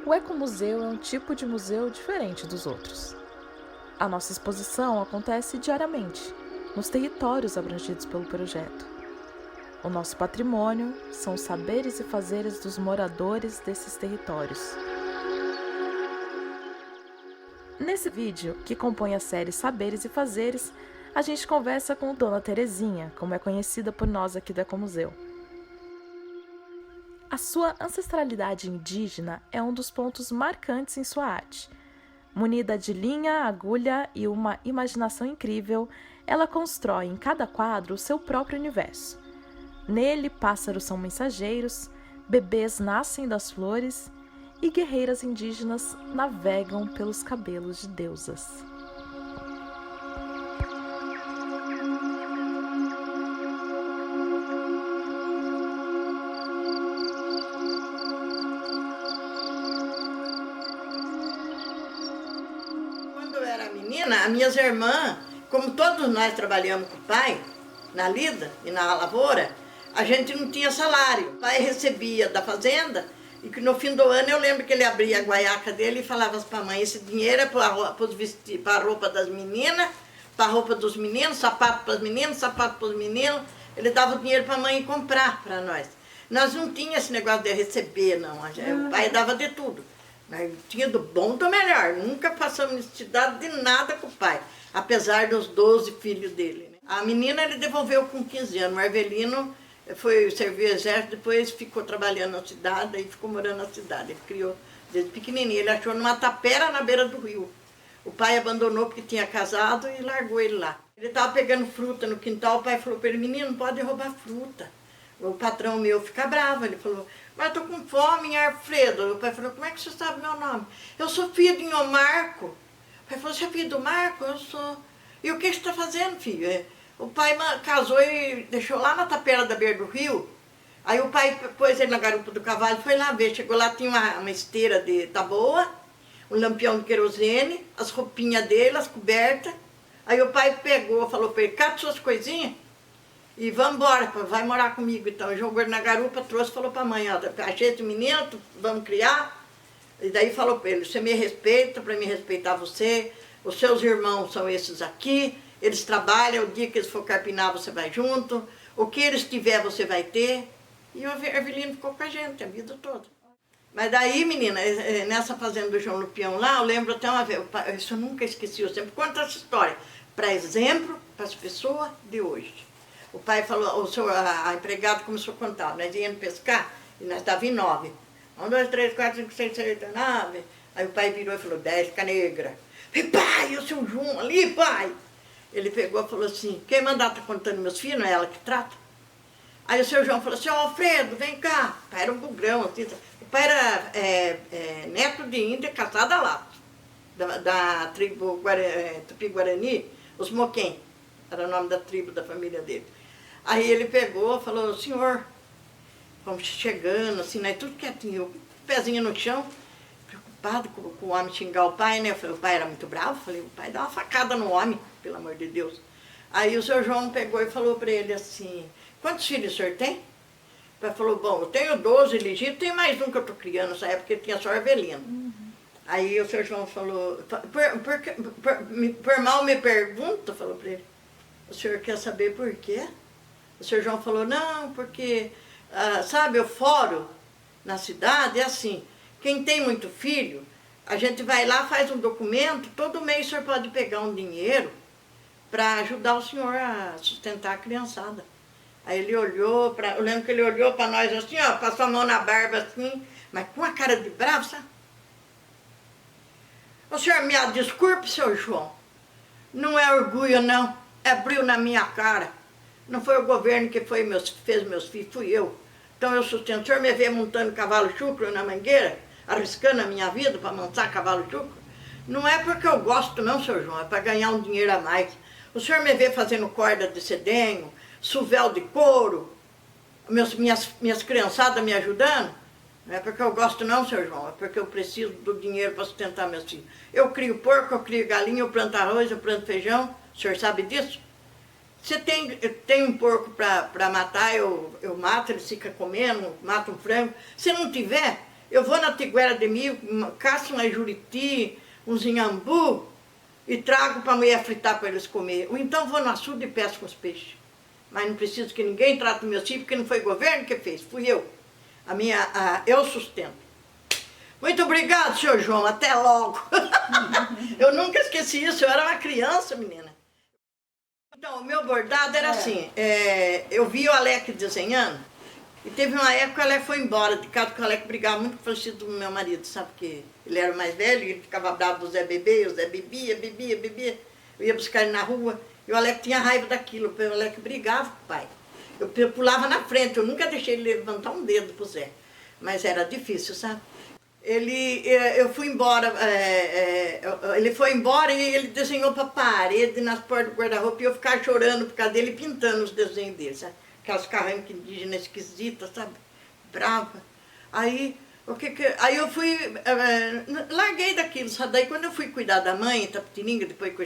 O ecomuseu é um tipo de museu diferente dos outros. A nossa exposição acontece diariamente, nos territórios abrangidos pelo projeto. O nosso patrimônio são os saberes e fazeres dos moradores desses territórios. Nesse vídeo, que compõe a série Saberes e Fazeres, a gente conversa com Dona Terezinha, como é conhecida por nós aqui do Ecomuseu. A sua ancestralidade indígena é um dos pontos marcantes em sua arte. Munida de linha, agulha e uma imaginação incrível, ela constrói em cada quadro o seu próprio universo. Nele, pássaros são mensageiros, bebês nascem das flores e guerreiras indígenas navegam pelos cabelos de deusas. Quando eu era menina, as minhas irmãs, como todos nós trabalhamos com o pai, na lida e na lavoura, a gente não tinha salário. O pai recebia da fazenda e que no fim do ano eu lembro que ele abria a guaiaca dele e falava para a mãe, esse dinheiro é para a roupa das meninas, para a roupa dos meninos, sapato para as meninas, sapato para os meninos. Ele dava o dinheiro para a mãe comprar para nós. Nós não tínhamos esse negócio de receber, não. O pai dava de tudo. Nós tinha do bom do melhor. Nunca passamos necessidade de nada com o pai, apesar dos 12 filhos dele. A menina ele devolveu com 15 anos. O Arvelino foi servir o exército, depois ficou trabalhando na cidade e ficou morando na cidade. Ele criou desde pequenininho. Ele achou numa tapera na beira do rio. O pai abandonou porque tinha casado e largou ele lá. Ele estava pegando fruta no quintal, o pai falou para ele, menino, não pode roubar fruta. O patrão meu fica bravo, ele falou, mas estou com fome, Alfredo. O pai falou, como é que você sabe meu nome? Eu sou filho de Marco. O pai falou, você é filho do Marco? Eu sou. E o que você está fazendo, filho? O pai casou e deixou lá na tapera da beira do rio. Aí o pai pôs ele na garupa do cavalo e foi lá ver. Chegou lá, tinha uma esteira de taboa, um lampião de querosene, as roupinhas dele, as cobertas. Aí o pai pegou, falou para ele, cata suas coisinhas e vamos embora, vai morar comigo. Então jogou ele na garupa, trouxe, falou para a mãe, ó, achei esse menino, vamos criar. E daí falou para ele, você me respeita, para me respeitar você, os seus irmãos são esses aqui, eles trabalham, o dia que eles for carpinar você vai junto, o que eles tiver você vai ter. E o Arvelino ficou com a gente a vida toda. Mas daí, menina, nessa fazenda do João Lupião lá, eu lembro até uma vez, isso eu nunca esqueci, eu sempre conto essa história, para exemplo, para as pessoas de hoje. O pai falou, a empregada começou a contar, nós íamos pescar e nós estávamos em 9. 1, 2, 3, 4, 5, 6, 7, 8, 9. Aí o pai virou e falou, 10 canegra. Falei, pai, o seu João ali, pai. Ele pegou e falou assim, quem mandar tá contando meus filhos, não é ela que trata? Aí o seu João falou assim, ó, Alfredo, vem cá. O pai era um bugrão, assim. O pai era neto de índia, casada lá, da tribo Tupi-Guarani, os Moquém, era o nome da tribo da família dele. Aí ele pegou e falou, senhor, vamos chegando, assim, né, tudo quietinho, o pezinho no chão, preocupado com o homem xingar o pai, né? Eu falei, o pai era muito bravo, falei, o pai dá uma facada no homem, pelo amor de Deus. Aí o seu João pegou e falou para ele assim, quantos filhos o senhor tem? O pai falou, bom, eu tenho 12 legítimos, tem mais um que eu estou criando, nessa época ele tinha só Arvelino. Aí o seu João falou, por mal me pergunta, falou para ele, o senhor quer saber por quê? O senhor João falou, não, porque, sabe, o fórum na cidade é assim, quem tem muito filho, a gente vai lá, faz um documento, todo mês o senhor pode pegar um dinheiro para ajudar o senhor a sustentar a criançada. Aí ele olhou, eu lembro que ele olhou para nós assim, ó, passou a mão na barba assim, mas com a cara de bravo, sabe? O senhor me desculpe, seu João, não é orgulho não, é brilho na minha cara. Não foi o governo que fez meus filhos, fui eu. Então eu sustento. O senhor me vê montando cavalo chucro na mangueira, arriscando a minha vida para montar cavalo chucro? Não é porque eu gosto não, seu João, é para ganhar um dinheiro a mais. O senhor me vê fazendo corda de cedenho, suvel de couro, minhas criançadas me ajudando? Não é porque eu gosto não, seu João, é porque eu preciso do dinheiro para sustentar meus filhos. Eu crio porco, eu crio galinha, eu planto arroz, eu planto feijão, o senhor sabe disso? Você tem um porco para matar, eu mato, ele fica comendo, mato um frango. Se não tiver, Eu vou na Tiguera de Milho, caço uma juriti, uns inhambu e trago para a mulher fritar para eles comer. Ou então vou no açude e pesco os peixes. Mas não preciso que ninguém trate o meu filho, porque não foi o governo que fez, fui eu. Eu sustento. Muito obrigado, senhor João, até logo. Eu nunca esqueci isso, eu era uma criança, menina. Então, o meu bordado era assim, eu vi o Alec desenhando, e teve uma época que o Alec foi embora de casa, porque o Alec brigava muito com o falecido do meu marido, sabe, porque ele era o mais velho, e ele ficava bravo do Zé bebê, o Zé bebia, eu ia buscar ele na rua, e o Alec tinha raiva daquilo, o Alec brigava com o pai. Eu pulava na frente, eu nunca deixei ele levantar um dedo pro Zé, mas era difícil, sabe? Eu fui embora, ele foi embora e ele desenhou para a parede, nas portas do guarda-roupa, e eu ficava chorando por causa dele, pintando os desenhos dele, sabe? Aquelas carrancas indígenas esquisitas, sabe? Brava. Aí eu fui, larguei daquilo, sabe? Daí quando eu fui cuidar da mãe, em Itapetininga, depois que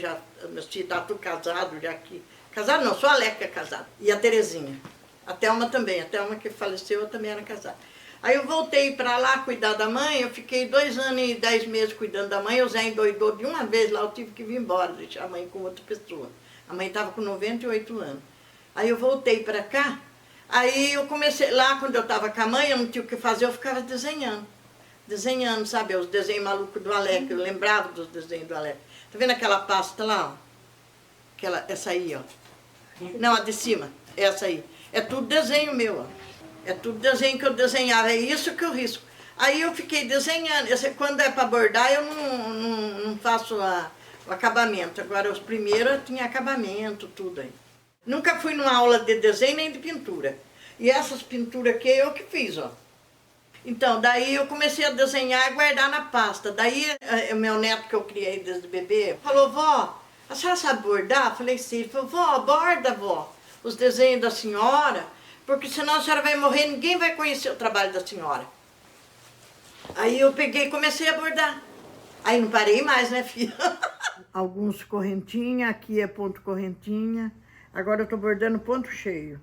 meus filhos estavam tudo casados, já aqui. Casado não, só a Leca é casada. E a Terezinha. A Thelma também, a Thelma que faleceu, eu também era casada. Aí eu voltei para lá cuidar da mãe, eu fiquei 2 anos e 10 meses cuidando da mãe, o Zé endoidou de uma vez lá, eu tive que vir embora, deixar a mãe com outra pessoa. A mãe estava com 98 anos. Aí eu voltei para cá, aí eu comecei, lá quando eu estava com a mãe, eu não tinha o que fazer, eu ficava desenhando, sabe, os desenhos malucos do Alec, eu lembrava dos desenhos do Alec. Tá vendo aquela pasta lá, ó? Essa aí, ó. Não, a de cima, essa aí. É tudo desenho meu, ó. É tudo desenho que eu desenhava, é isso que eu risco. Aí eu fiquei desenhando, quando é para bordar eu não faço o acabamento. Agora os primeiros tinha acabamento, tudo aí. Nunca fui numa aula de desenho nem de pintura. E essas pinturas aqui eu que fiz, ó. Então, daí eu comecei a desenhar e guardar na pasta. Daí o meu neto que eu criei desde bebê falou, vó, a senhora sabe bordar? Eu falei, sim. Ele falou, vó, borda, vó, os desenhos da senhora. Porque senão a senhora vai morrer, ninguém vai conhecer o trabalho da senhora. Aí eu peguei e comecei a bordar. Aí não parei mais, né, filha? Alguns correntinha, aqui é ponto correntinha. Agora eu tô bordando ponto cheio.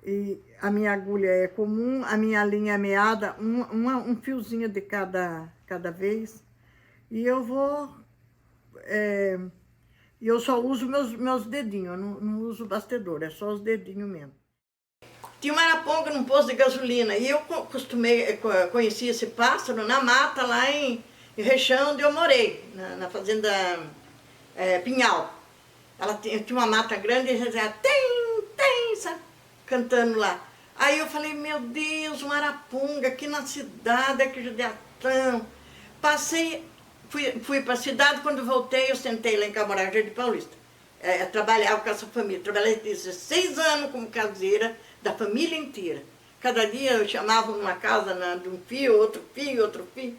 E a minha agulha é comum, a minha linha é meada, um fiozinho de cada vez. E eu vou... E eu só uso meus dedinhos, eu não uso bastidor, é só os dedinhos mesmo. Tinha uma araponga num posto de gasolina e eu conheci esse pássaro na mata lá em Rechão, onde eu morei, na fazenda Pinhal. Ela tinha uma mata grande e ela dizia, tem, sabe? Cantando lá. Aí eu falei, meu Deus, uma araponga aqui na cidade, aqui em Judeatão. Passei... Fui para a cidade, quando voltei, eu sentei lá em Camarão, Jardim Paulista. Trabalhava com essa família. Trabalhei 16 anos como caseira da família inteira. Cada dia eu chamava uma casa de um filho, outro filho.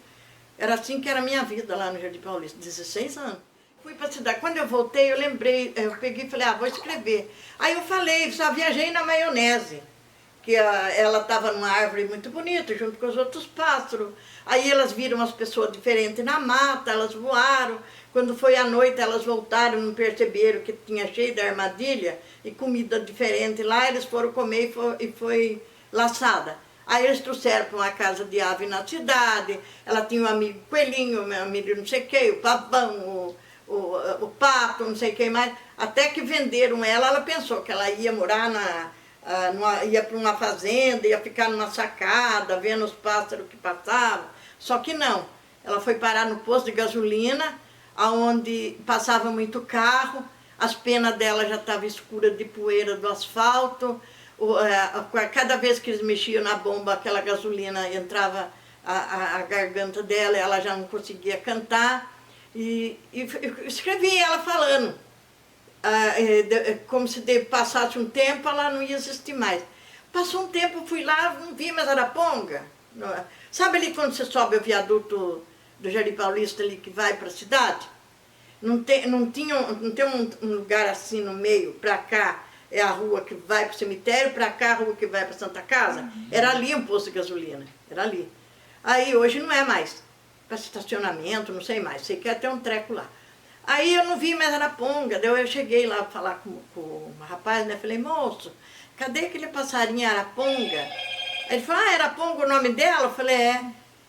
Era assim que era a minha vida lá no Jardim Paulista, 16 anos. Fui para a cidade. Quando eu voltei, eu lembrei, eu peguei e falei, vou escrever. Aí eu falei, só viajei na maionese. Que ela estava numa árvore muito bonita, junto com os outros pássaros. Aí elas viram as pessoas diferentes na mata, elas voaram. Quando foi à noite, elas voltaram, não perceberam que tinha cheio de armadilha e comida diferente lá. Eles foram comer e foi laçada. Aí eles trouxeram para uma casa de ave na cidade. Ela tinha um amigo coelhinho, meu amigo não sei o quê, o pavão, o pato, não sei quem mais. Até que venderam ela pensou que ela ia morar ia para uma fazenda, ia ficar numa sacada, vendo os pássaros que passavam. Só que não, ela foi parar no posto de gasolina, onde passava muito carro, as penas dela já estavam escuras de poeira do asfalto, cada vez que eles mexiam na bomba, aquela gasolina entrava a garganta dela, ela já não conseguia cantar, e escrevi ela falando. Como se passasse um tempo, ela não ia existir mais. Passou um tempo, eu fui lá, não vi mais araponga. Sabe ali quando você sobe o viaduto do Jardim Paulista ali que vai para a cidade? Não tem um lugar assim no meio, para cá é a rua que vai para o cemitério, para cá a rua que vai para Santa Casa. Era ali um posto de gasolina, era ali. Aí hoje não é mais, para estacionamento, não sei mais, sei que ia ter um treco lá. Aí eu não vi mais araponga, daí eu cheguei lá falar com o rapaz, né? Falei, moço, cadê aquele passarinho araponga Aí ele falou, era Pongo o nome dela? Eu falei, é.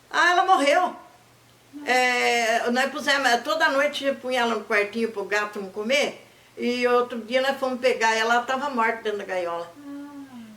Ah, ela morreu. Nós pusemos, toda noite punha ela no quartinho pro gato não comer, e outro dia nós fomos pegar ela estava morta dentro da gaiola.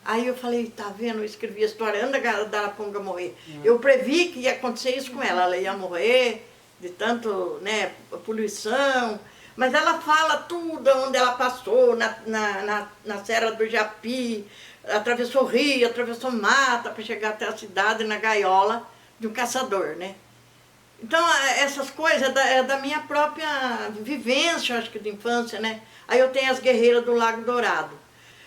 Aí eu falei, tá vendo, eu escrevi a história antes da Araponga morrer. Eu previ que ia acontecer isso com ela ia morrer de tanto, né, poluição, mas ela fala tudo onde ela passou, na Serra do Japi, atravessou o rio, atravessou mata para chegar até a cidade na gaiola de um caçador, né? Então, essas coisas é da minha própria vivência, acho que de infância, né? Aí eu tenho as Guerreiras do Lago Dourado.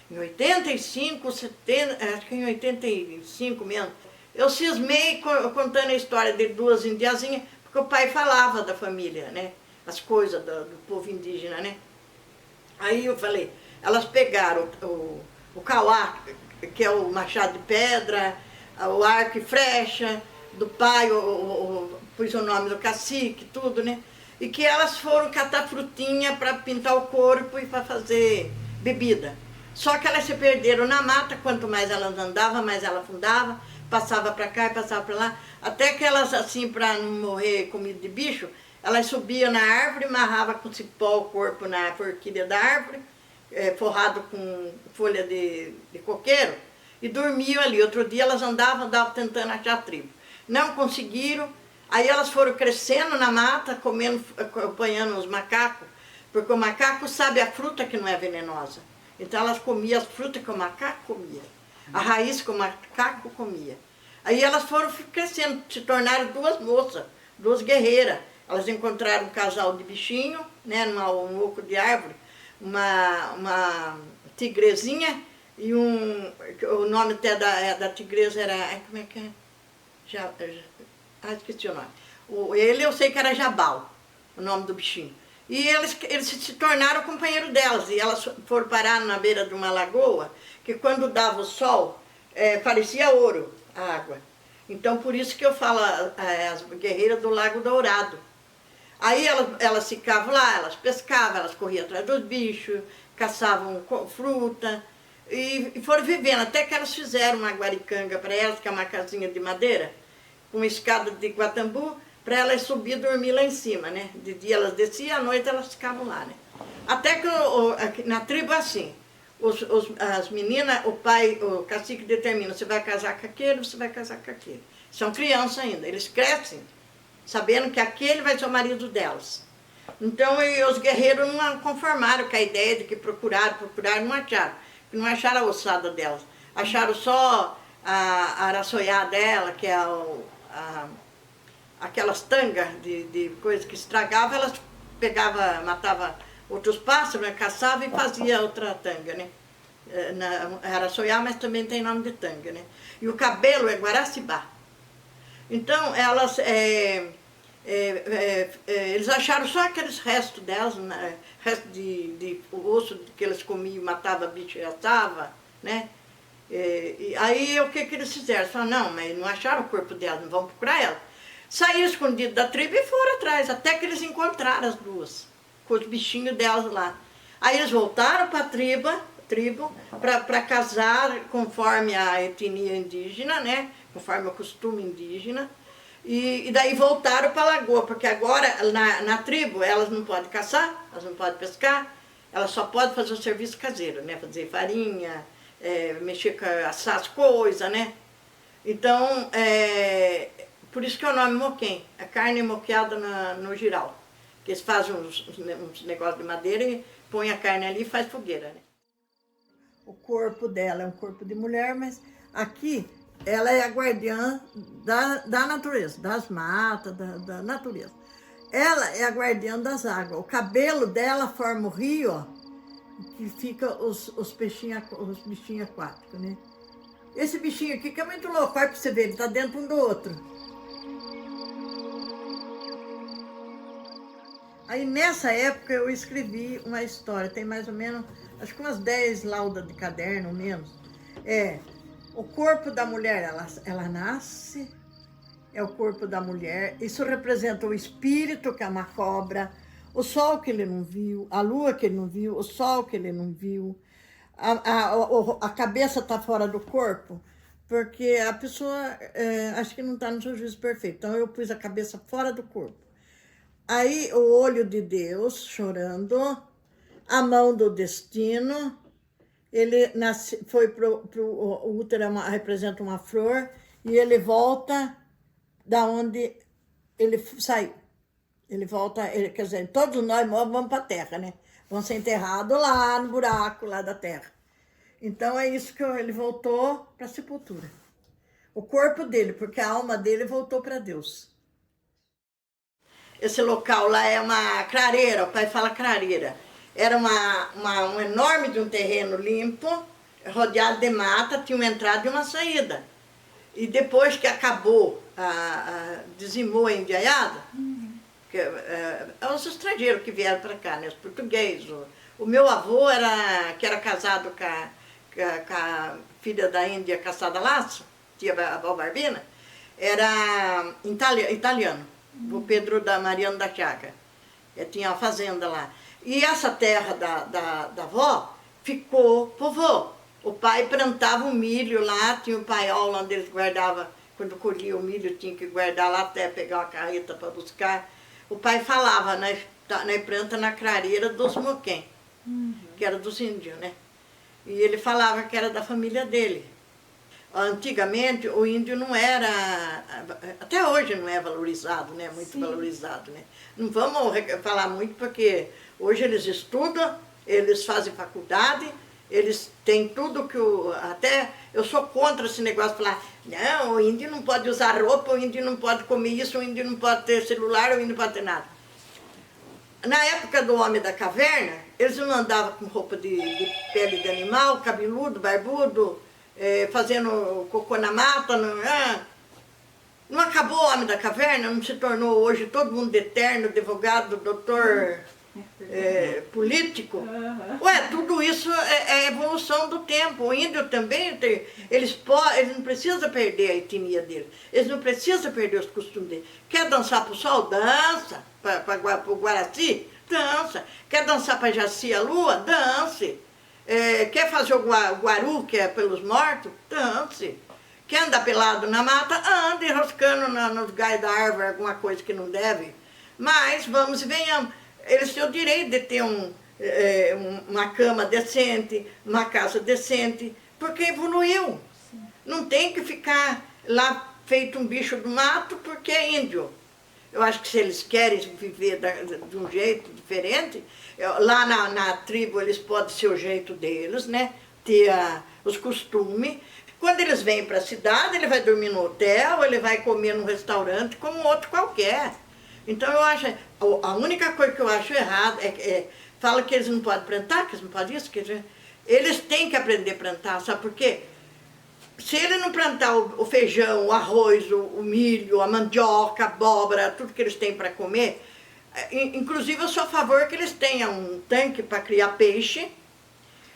Em 85, 70, acho que em 85 mesmo, eu cismei contando a história de duas indiazinhas, porque o pai falava da família, né? As coisas do povo indígena, né? Aí eu falei, elas pegaram o cauá, que é o machado de pedra, o arco e flecha, do pai, pus o nome do cacique, tudo, né? E que elas foram catar frutinha para pintar o corpo e para fazer bebida. Só que elas se perderam na mata, quanto mais elas andavam, mais ela afundava, passava para cá e passava para lá, até que elas, assim, para não morrer comido de bicho, elas subiam na árvore, amarravam com cipó o corpo na forquilha da árvore, forrado com folha de coqueiro, e dormiam ali. Outro dia elas andavam tentando achar a tribo. Não conseguiram, aí elas foram crescendo na mata, comendo, acompanhando os macacos, porque o macaco sabe a fruta que não é venenosa. Então elas comiam as frutas que o macaco comia, a raiz que o macaco comia. Aí elas foram crescendo, se tornaram duas moças, duas guerreiras. Elas encontraram um casal de bichinho, né, num oco de árvore, uma tigrezinha e o nome até da tigresa era, como é que é? Esqueci o nome. Ele eu sei que era Jabal, o nome do bichinho. E eles se tornaram companheiros delas, e elas foram parar na beira de uma lagoa, que quando dava o sol, parecia ouro a água. Então por isso que eu falo as Guerreiras do Lago Dourado. Aí elas ficavam lá, elas pescavam, elas corriam atrás dos bichos, caçavam fruta, e foram vivendo, até que elas fizeram uma guaricanga para elas, que é uma casinha de madeira, com uma escada de guatambu, para elas subir e dormir lá em cima, né? De dia elas desciam, à noite elas ficavam lá, né? Até que na tribo assim, as meninas, o cacique determina, você vai casar com aquele, você vai casar com aquele. São crianças ainda, eles crescem sabendo que aquele vai ser o marido delas. Então os guerreiros não conformaram com a ideia de que procuraram, não acharam. Não acharam a ossada delas, acharam só a araçoiá dela, que é aquelas tangas de coisas que estragavam, elas pegavam, matavam outros pássaros, né, caçavam e fazia outra tanga, né? Araçoiá, mas também tem nome de tanga, né? E o cabelo é guaracibá. Então, elas, eles acharam só aqueles restos delas, né? Resto de osso que eles comiam, matava bicho e assava, né? E aí o que eles fizeram? Eles falaram, não, mas não acharam o corpo delas, não vão procurar ela. Saíram escondidos da tribo e foram atrás, até que eles encontraram as duas, com os bichinhos delas lá. Aí eles voltaram para a tribo para casar conforme a etnia indígena, né? Conforme o costume indígena. E daí voltaram para a lagoa, porque agora na tribo elas não podem caçar, elas não podem pescar, elas só podem fazer o serviço caseiro, né? Fazer farinha, mexer com assar as coisas, né? Então, por isso que é o nome moquém, a carne moqueada no giral. Que eles fazem uns negócios de madeira e põem a carne ali e faz fogueira, né? O corpo dela é um corpo de mulher, mas aqui ela é a guardiã da natureza, das matas, da natureza. Ela é a guardiã das águas. O cabelo dela forma o rio, ó, que fica os bichinhos aquáticos, né? Esse bichinho aqui que é muito louco, olha pra você ver, ele tá dentro um do outro. Aí nessa época eu escrevi uma história, tem mais ou menos, acho que umas 10 laudas de caderno menos. O corpo da mulher, ela nasce, é o corpo da mulher, isso representa o espírito, que é uma cobra, o sol que ele não viu, a lua que ele não viu, o sol que ele não viu, a cabeça está fora do corpo, porque a pessoa acho que não está no seu juízo perfeito. Então eu pus a cabeça fora do corpo. Aí o olho de Deus chorando, a mão do destino, ele foi o útero representa uma flor, e ele volta da onde ele saiu. Ele volta, quer dizer, todos nós vamos para a terra, né? Vão ser enterrados lá no buraco lá da terra. Então é isso que ele voltou para a sepultura. O corpo dele, porque a alma dele voltou para Deus. Esse local lá é uma clareira, o pai fala clareira. Era um enorme de um terreno limpo, rodeado de mata, tinha uma entrada e uma saída. E depois que acabou, dizimou a indiaiada, os estrangeiros que vieram para cá, né, os portugueses. O meu avô, que era casado com a filha da Índia Caçada Laço, tia avó Barbina, era italiano, o Pedro da Mariano da Chaga. Tinha uma fazenda lá. E essa terra da avó ficou povô. O pai plantava o milho lá, tinha o paiol onde eles guardavam, quando colhia o milho tinha que guardar lá até pegar uma carreta para buscar. O pai falava na planta na clareira dos Moquém, que era dos índios, né? E ele falava que era da família dele. Antigamente o índio não era, até hoje não é valorizado, né? Muito Sim. valorizado, né? Não vamos falar muito porque hoje eles estudam, eles fazem faculdade, eles têm tudo que até eu sou contra esse negócio de falar, não, o índio não pode usar roupa, o índio não pode comer isso, o índio não pode ter celular, o índio não pode ter nada. Na época do homem da caverna, eles não andavam com roupa de pele de animal, cabeludo, barbudo, fazendo cocô na mata. Não acabou o homem da caverna, não se tornou hoje todo mundo de terno, advogado, doutor, político. Ué, tudo isso é evolução do tempo. O índio também, eles não precisam perder a etnia deles, eles não precisam perder os costumes deles. Quer dançar para o sol? Dança. Para o Guaraci? Dança. Quer dançar para Jaci a Lua? Dance. Quer fazer o guaru, que é pelos mortos? Dance. Quer andar pelado na mata? Anda enroscando nos galhos da árvore, alguma coisa que não deve. Mas vamos e venhamos. Eles têm o direito de ter uma cama decente, uma casa decente, porque evoluiu. Sim. Não tem que ficar lá feito um bicho do mato porque é índio. Eu acho que se eles querem viver de um jeito diferente, lá na tribo eles podem ser o jeito deles, né? Ter os costumes. Quando eles vêm para a cidade, ele vai dormir no hotel, ele vai comer num restaurante como outro qualquer. Então eu acho, a única coisa que eu acho errada fala que eles não podem plantar, que eles não podem isso, eles têm que aprender a plantar, sabe por quê? Se ele não plantar o feijão, o arroz, o milho, a mandioca, a abóbora, tudo que eles têm para comer, inclusive eu sou a favor que eles tenham um tanque para criar peixe,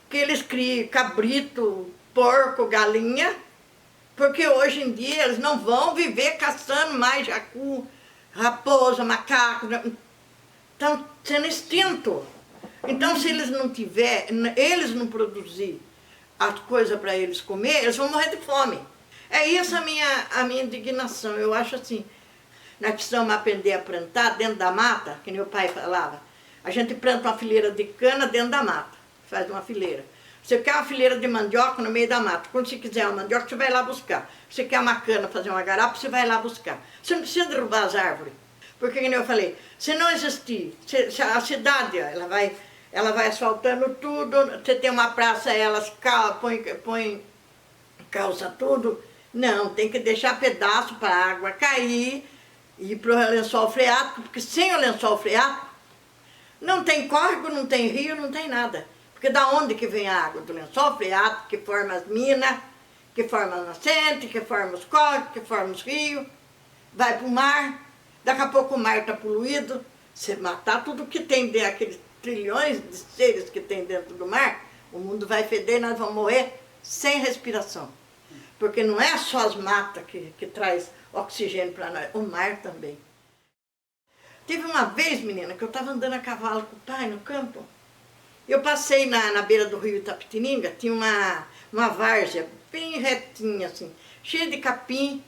que eles criem cabrito, porco, galinha, porque hoje em dia eles não vão viver caçando mais jacu, raposa, macaco, estão sendo extintos. Então se eles não eles não produzirem as coisas para eles comer, eles vão morrer de fome. É isso a minha indignação. Eu acho assim, nós precisamos aprender a plantar dentro da mata, que meu pai falava. A gente planta uma fileira de cana dentro da mata, faz uma fileira. Você quer uma fileira de mandioca no meio da mata. Quando você quiser uma mandioca, você vai lá buscar. Você quer uma cana, fazer uma garapa, você vai lá buscar. Você não precisa derrubar as árvores. Porque, como eu falei, se não existir, a cidade, ela vai asfaltando tudo, você tem uma praça, elas põe calça tudo. Não, tem que deixar pedaço para a água cair e ir para o lençol freático, porque sem o lençol freático não tem córrego, não tem rio, não tem nada. Porque da onde que vem a água? Do lençol freático, que forma as minas, que forma as nascentes, que forma os córregos, que forma os rios, vai para o mar, daqui a pouco o mar está poluído, você matar tudo que tem dentro, aqueles trilhões de seres que tem dentro do mar, o mundo vai feder e nós vamos morrer sem respiração. Porque não é só as matas que traz oxigênio para nós, o mar também. Teve uma vez, menina, que eu estava andando a cavalo com o pai no campo. Eu passei na beira do rio Itapetininga, tinha uma várzea bem retinha, assim, cheia de capim,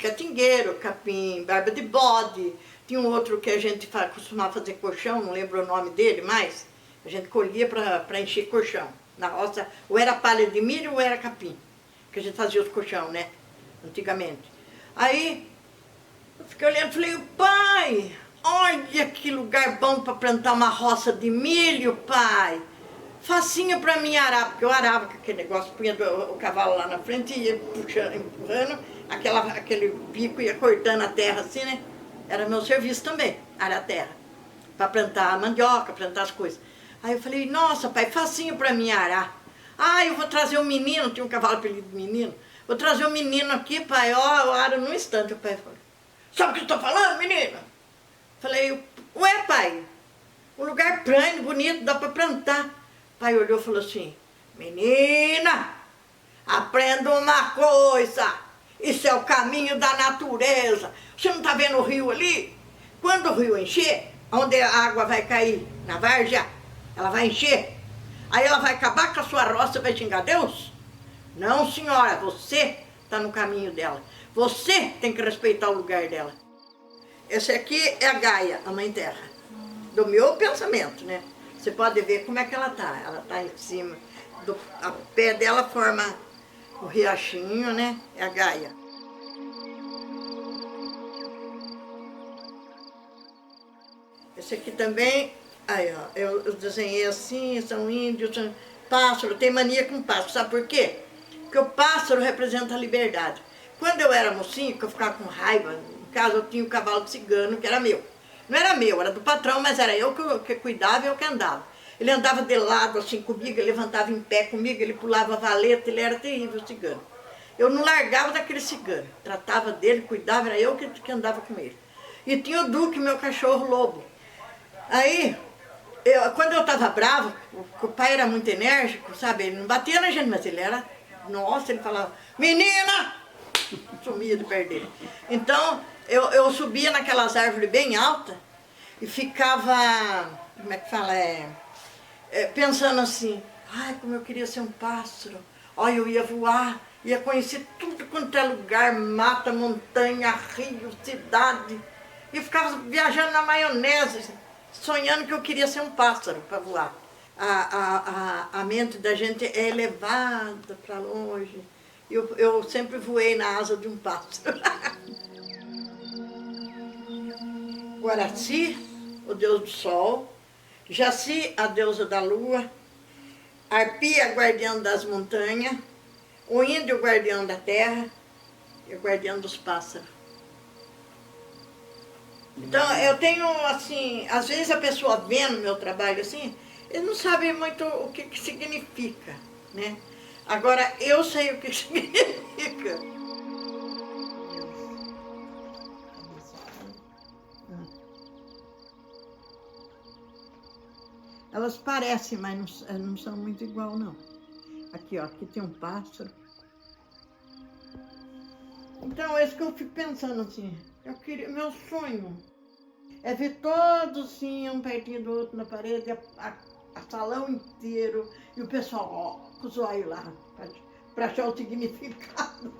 catingueiro, capim, barba de bode. Tinha um outro que a gente costumava fazer colchão, não lembro o nome dele mais. A gente colhia para encher colchão na roça, ou era palha de milho ou era capim, que a gente fazia os colchão, né, antigamente. Aí, eu fiquei olhando e falei, pai, olha que lugar bom para plantar uma roça de milho, pai. Facinho para mim arar, porque eu arava com aquele negócio, punha o cavalo lá na frente e ia puxando, empurrando, aquele bico ia cortando a terra assim, né? Era meu serviço também, arar a terra, para plantar a mandioca, plantar as coisas. Aí eu falei, nossa, pai, facinho para mim arar. Ah, eu vou trazer um menino, tinha um cavalo apelido de menino. Vou trazer um menino aqui, pai, ó, eu aro num instante. O pai falou, sabe o que eu estou falando, menina? Falei, ué, pai, um lugar plano, bonito, dá para plantar. O pai olhou e falou assim, menina, aprenda uma coisa, isso é o caminho da natureza. Você não está vendo o rio ali? Quando o rio encher, onde a água vai cair? Na várzea, ela vai encher. Aí ela vai acabar com a sua roça e vai xingar Deus? Não, senhora, você está no caminho dela. Você tem que respeitar o lugar dela. Esse aqui é a Gaia, a Mãe Terra, do meu pensamento, né? Você pode ver como é que ela tá. Ela tá em cima, a pé dela forma o riachinho, né? É a Gaia. Esse aqui também, aí ó, eu desenhei assim, são índios, são pássaro, tem mania com pássaro, sabe por quê? Porque o pássaro representa a liberdade. Quando eu era mocinho, que eu ficava com raiva, em casa eu tinha um cavalo de cigano que era meu. Não era meu, era do patrão, mas era eu que cuidava e eu que andava. Ele andava de lado assim comigo, ele levantava em pé comigo, ele pulava valeta, ele era terrível, o cigano. Eu não largava daquele cigano, tratava dele, cuidava, era eu que andava com ele. E tinha o Duque, meu cachorro lobo. Aí, quando eu estava bravo, o pai era muito enérgico, sabe? Ele não batia na gente, mas ele era, nossa, ele falava, menina! Sumia de perto dele. Então, eu subia naquelas árvores bem altas e ficava, como é que fala, pensando assim, ai, como eu queria ser um pássaro. Olha, eu ia voar, ia conhecer tudo quanto é lugar, mata, montanha, rio, cidade. E eu ficava viajando na maionese, sonhando que eu queria ser um pássaro para voar. A mente da gente é elevada para longe. Eu sempre voei na asa de um pássaro. Guaraci, o deus do sol. Jaci, a deusa da lua. Arpi, a guardiã das montanhas. O índio, o guardião da terra. E o guardião dos pássaros. Então, eu tenho, assim, às vezes a pessoa vendo meu trabalho assim, ele não sabe muito o que significa, né? Agora, eu sei o que significa. Elas parecem, mas não são muito igual, não. Aqui, ó, aqui tem um pássaro. Então, é isso que eu fico pensando, assim, meu sonho é ver todos, assim, um pertinho do outro na parede, a salão inteiro, e o pessoal, ó, com os olhos lá, para achar o significado.